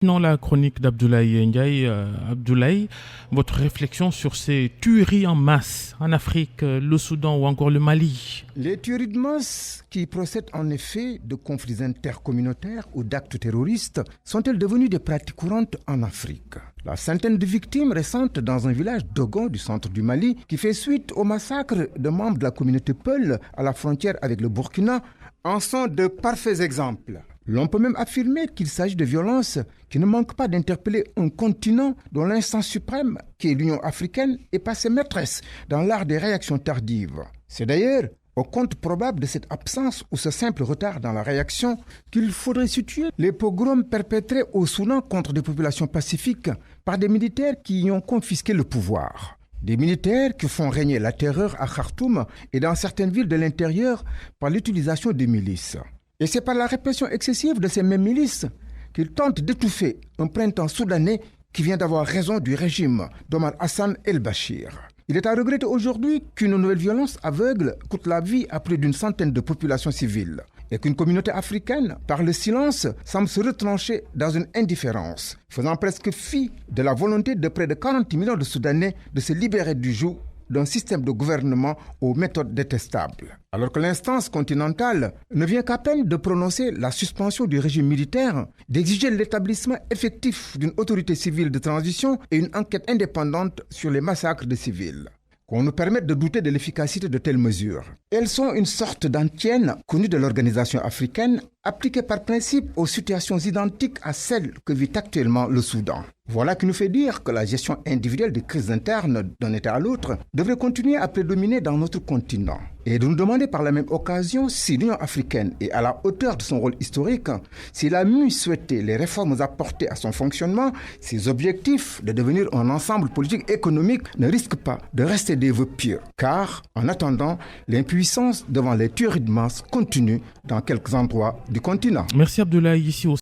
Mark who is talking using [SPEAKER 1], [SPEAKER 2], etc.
[SPEAKER 1] Maintenant, la chronique d'Abdoulaye Ndiaye. Abdoulaye, votre réflexion sur ces tueries en masse en Afrique, le Soudan ou encore le Mali?
[SPEAKER 2] Les tueries de masse qui procèdent en effet de conflits intercommunautaires ou d'actes terroristes sont-elles devenues des pratiques courantes en Afrique? La centaine de victimes récentes dans un village d'Ogon du centre du Mali qui fait suite au massacre de membres de la communauté Peul à la frontière avec le Burkina en sont de parfaits exemples. L'on peut même affirmer qu'il s'agit de violences qui ne manquent pas d'interpeller un continent dont l'instance suprême, qui est l'Union africaine, est passée maîtresse dans l'art des réactions tardives. C'est d'ailleurs au compte probable de cette absence ou ce simple retard dans la réaction qu'il faudrait situer les pogroms perpétrés au Soudan contre des populations pacifiques par des militaires qui y ont confisqué le pouvoir. Des militaires qui font régner la terreur à Khartoum et dans certaines villes de l'intérieur par l'utilisation des milices. Et c'est par la répression excessive de ces mêmes milices qu'ils tentent d'étouffer un printemps soudanais qui vient d'avoir raison du régime d'Omar Hassan el-Bashir. Il est à regretter aujourd'hui qu'une nouvelle violence aveugle coûte la vie à plus d'une centaine de populations civiles et qu'une communauté africaine, par le silence, semble se retrancher dans une indifférence, faisant presque fi de la volonté de près de 40 millions de Soudanais de se libérer du joug d'un système de gouvernement aux méthodes détestables. Alors que l'instance continentale ne vient qu'à peine de prononcer la suspension du régime militaire, d'exiger l'établissement effectif d'une autorité civile de transition et une enquête indépendante sur les massacres de civils. Qu'on nous permette de douter de l'efficacité de telles mesures. Elles sont une sorte d'antienne connue de l'organisation africaine, appliquée par principe aux situations identiques à celles que vit actuellement le Soudan. Voilà qui nous fait dire que la gestion individuelle des crises internes d'un État à l'autre devrait continuer à prédominer dans notre continent. Et de nous demander par la même occasion si l'Union africaine est à la hauteur de son rôle historique, s'il a mieux souhaité les réformes apportées à son fonctionnement, ses objectifs de devenir un ensemble politique et économique ne risquent pas de rester des vœux pieux. Car, en attendant, l'impuissance devant les tueries de masse continue dans quelques endroits du continent.
[SPEAKER 1] Merci Abdoulaye, ici au